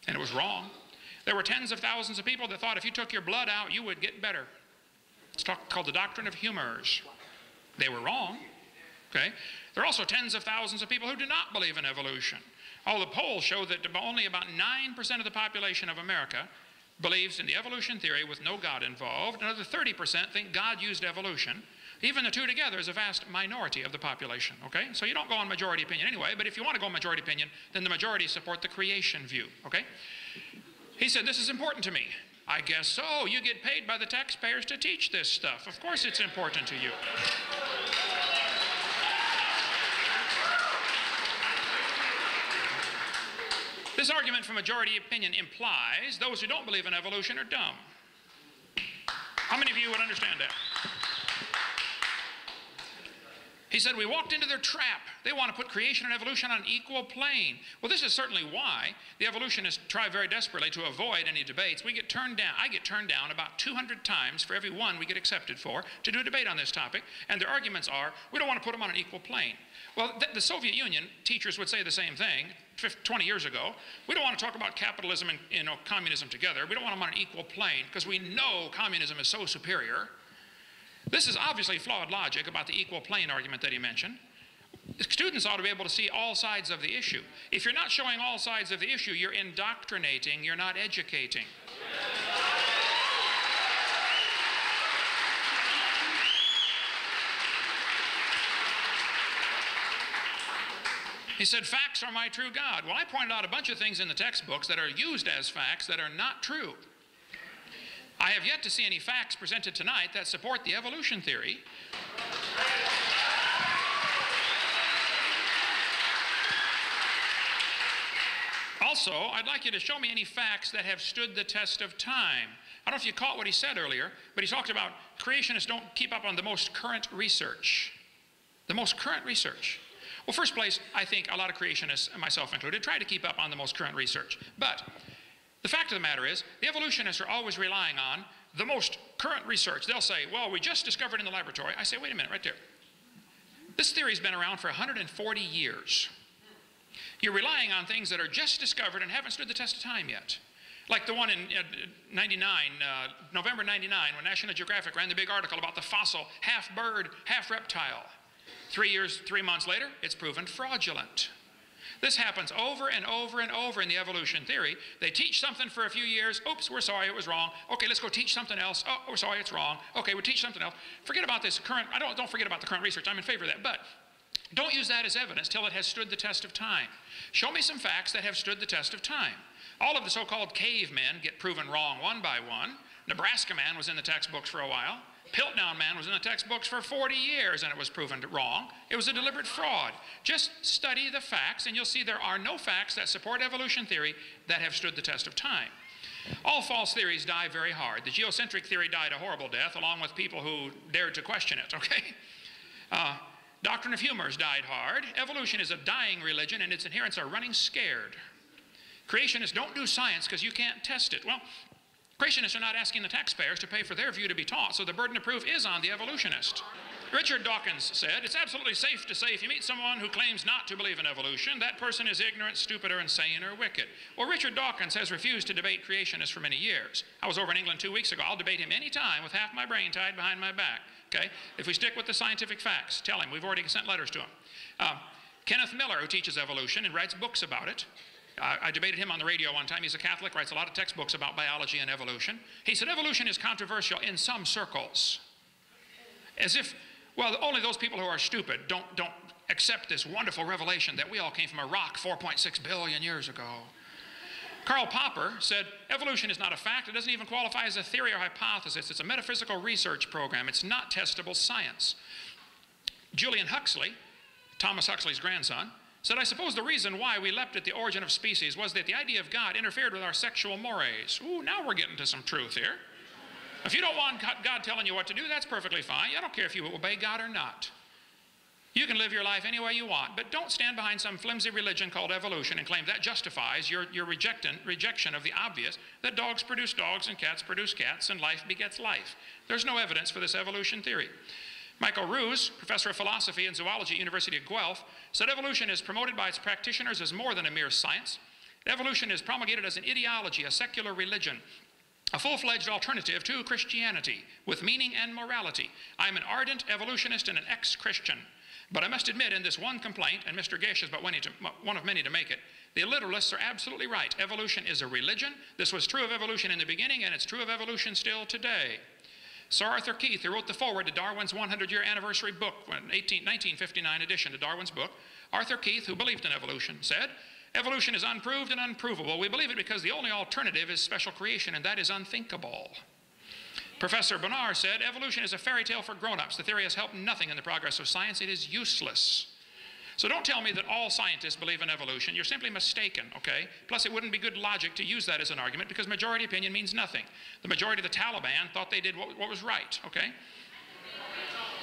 And it was wrong. There were tens of thousands of people that thought if you took your blood out, you would get better. It's called the doctrine of humors. They were wrong. Okay? There are also tens of thousands of people who do not believe in evolution. All the polls show that only about 9% of the population of America believes in the evolution theory with no God involved. Another 30% think God used evolution. Even the two together is a vast minority of the population, okay? So you don't go on majority opinion anyway, but if you want to go on majority opinion, then the majority support the creation view, okay? He said, this is important to me. I guess so. You get paid by the taxpayers to teach this stuff. Of course it's important to you. This argument for majority opinion implies those who don't believe in evolution are dumb. How many of you would understand that? He said, we walked into their trap. They want to put creation and evolution on an equal plane. Well, this is certainly why the evolutionists try very desperately to avoid any debates. We get turned down. I get turned down about 200 times for every one we get accepted for to do a debate on this topic. And their arguments are, we don't want to put them on an equal plane. Well, the Soviet Union teachers would say the same thing 20 years ago. We don't want to talk about capitalism and communism together. We don't want them on an equal plane because we know communism is so superior. This is obviously flawed logic about the equal plane argument that he mentioned. Students ought to be able to see all sides of the issue. If you're not showing all sides of the issue, you're indoctrinating, you're not educating. He said, facts are my true God. Well, I pointed out a bunch of things in the textbooks that are used as facts that are not true. I have yet to see any facts presented tonight that support the evolution theory. Also, I'd like you to show me any facts that have stood the test of time. I don't know if you caught what he said earlier, but he talked about creationists don't keep up on the most current research. The most current research. Well, first place, I think a lot of creationists, myself included, try to keep up on the most current research. But the fact of the matter is, the evolutionists are always relying on the most current research. They'll say, well, we just discovered in the laboratory. I say, wait a minute, right there. This theory's been around for 140 years. You're relying on things that are just discovered and haven't stood the test of time yet. Like the one in November 99, when National Geographic ran the big article about the fossil, half bird, half reptile. 3 months later, it's proven fraudulent. This happens over and over and over in the evolution theory. They teach something for a few years. Oops, we're sorry, it was wrong. Okay, let's go teach something else. Oh, we're sorry, it's wrong. Okay, we'll teach something else. Forget about this current, don't forget about the current research. I'm in favor of that. But don't use that as evidence till it has stood the test of time. Show me some facts that have stood the test of time. All of the so-called cavemen get proven wrong one by one. Nebraska man was in the textbooks for a while. Piltdown man was in the textbooks for 40 years and it was proven wrong. It was a deliberate fraud. Just study the facts and you'll see there are no facts that support evolution theory that have stood the test of time. All false theories die very hard. The geocentric theory died a horrible death along with people who dared to question it, okay? Doctrine of humors died hard. Evolution is a dying religion and its adherents are running scared. Creationists don't do science because you can't test it. Well, creationists are not asking the taxpayers to pay for their view to be taught, so the burden of proof is on the evolutionist. Richard Dawkins said, it's absolutely safe to say if you meet someone who claims not to believe in evolution, that person is ignorant, stupid, or insane, or wicked. Well, Richard Dawkins has refused to debate creationists for many years. I was over in England 2 weeks ago. I'll debate him any time with half my brain tied behind my back. Okay? If we stick with the scientific facts, tell him. We've already sent letters to him. Kenneth Miller, who teaches evolution and writes books about it, I debated him on the radio one time. He's a Catholic, writes a lot of textbooks about biology and evolution. He said evolution is controversial in some circles. As if, well, only those people who are stupid don't accept this wonderful revelation that we all came from a rock 4.6 billion years ago. Karl Popper said evolution is not a fact. It doesn't even qualify as a theory or hypothesis. It's a metaphysical research program. It's not testable science. Julian Huxley, Thomas Huxley's grandson, said, I suppose the reason why we leapt at the origin of species was that the idea of God interfered with our sexual mores. Ooh, now we're getting to some truth here. If you don't want God telling you what to do, that's perfectly fine. I don't care if you obey God or not. You can live your life any way you want, but don't stand behind some flimsy religion called evolution and claim that justifies your rejection of the obvious, that dogs produce dogs and cats produce cats and life begets life. There's no evidence for this evolution theory. Michael Ruse, professor of philosophy and zoology at University of Guelph, said evolution is promoted by its practitioners as more than a mere science. Evolution is promulgated as an ideology, a secular religion, a full-fledged alternative to Christianity with meaning and morality. I'm an ardent evolutionist and an ex-Christian. But I must admit in this one complaint, and Mr. Gish is but one of many to make it, the literalists are absolutely right. Evolution is a religion. This was true of evolution in the beginning, and it's true of evolution still today. Sir Arthur Keith, who wrote the foreword to Darwin's 100-year anniversary book, 1959 edition to Darwin's book, Arthur Keith, who believed in evolution, said, evolution is unproved and unprovable. We believe it because the only alternative is special creation, and that is unthinkable. Professor Bonar said, evolution is a fairy tale for grown-ups. The theory has helped nothing in the progress of science. It is useless. So don't tell me that all scientists believe in evolution. You're simply mistaken, okay? Plus, it wouldn't be good logic to use that as an argument because majority opinion means nothing. The majority of the Taliban thought they did what was right, okay?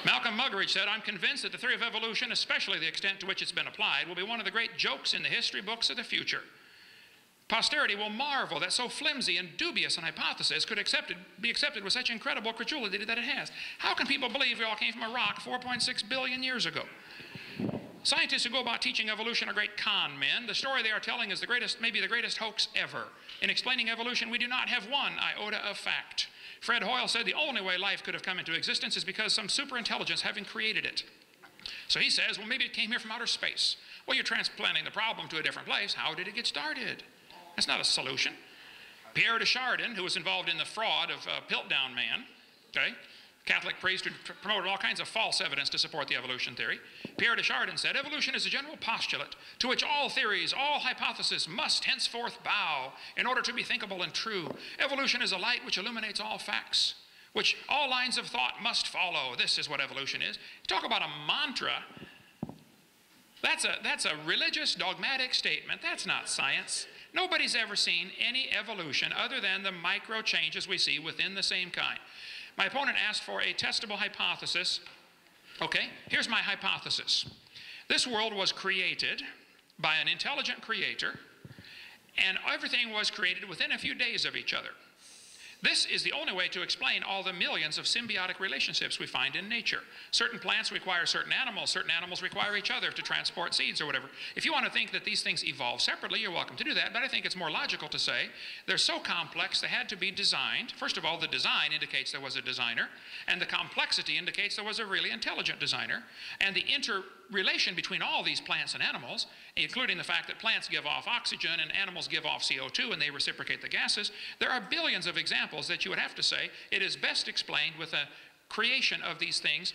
Malcolm Muggeridge said, I'm convinced that the theory of evolution, especially the extent to which it's been applied, will be one of the great jokes in the history books of the future. Posterity will marvel that so flimsy and dubious an hypothesis could be accepted with such incredible credulity that it has. How can people believe we all came from a rock 4.6 billion years ago? Scientists who go about teaching evolution are great con men. The story they are telling is the greatest, maybe the greatest hoax ever. In explaining evolution, we do not have one iota of fact. Fred Hoyle said the only way life could have come into existence is because some superintelligence having created it. So he says, well, maybe it came here from outer space. Well, you're transplanting the problem to a different place. How did it get started? That's not a solution. Pierre de Chardin, who was involved in the fraud of Piltdown Man, okay, Catholic priest who promoted all kinds of false evidence to support the evolution theory. Pierre de Chardin said, evolution is a general postulate to which all theories, all hypotheses must henceforth bow in order to be thinkable and true. Evolution is a light which illuminates all facts, which all lines of thought must follow. This is what evolution is. Talk about a mantra. That's a religious, dogmatic statement. That's not science. Nobody's ever seen any evolution other than the micro changes we see within the same kind. My opponent asked for a testable hypothesis. Okay, here's my hypothesis. This world was created by an intelligent creator, and everything was created within a few days of each other. This is the only way to explain all the millions of symbiotic relationships we find in nature. Certain plants require certain animals require each other to transport seeds or whatever. If you want to think that these things evolve separately, you're welcome to do that, but I think it's more logical to say they're so complex they had to be designed. First of all, the design indicates there was a designer, and the complexity indicates there was a really intelligent designer, and the interrelation between all these plants and animals, including the fact that plants give off oxygen and animals give off CO2 and they reciprocate the gases, there are billions of examples that you would have to say it is best explained with a creation of these things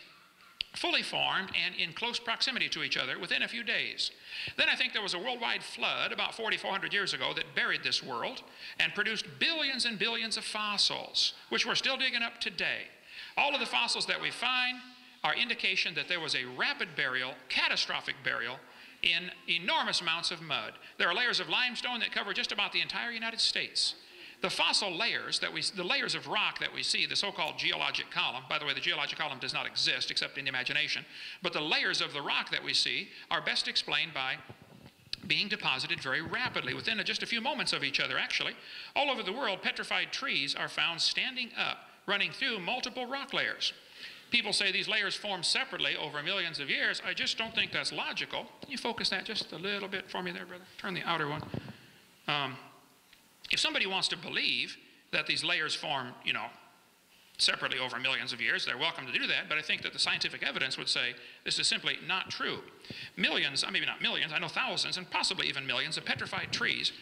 fully formed and in close proximity to each other within a few days. Then I think there was a worldwide flood about 4,400 years ago that buried this world and produced billions and billions of fossils, which we're still digging up today. All of the fossils that we find are indication that there was a rapid burial, catastrophic burial, in enormous amounts of mud. There are layers of limestone that cover just about the entire United States. The fossil layers, the layers of rock that we see, the so-called geologic column, by the way, the geologic column does not exist except in the imagination, but the layers of the rock that we see are best explained by being deposited very rapidly, within just a few moments of each other, actually. All over the world, petrified trees are found standing up, running through multiple rock layers. People say these layers form separately over millions of years. I just don't think that's logical. Can you focus that just a little bit for me there, brother? Turn the outer one. If somebody wants to believe that these layers form, separately over millions of years, they're welcome to do that, but I think that the scientific evidence would say this is simply not true. Millions, maybe not millions, I know thousands and possibly even millions of petrified trees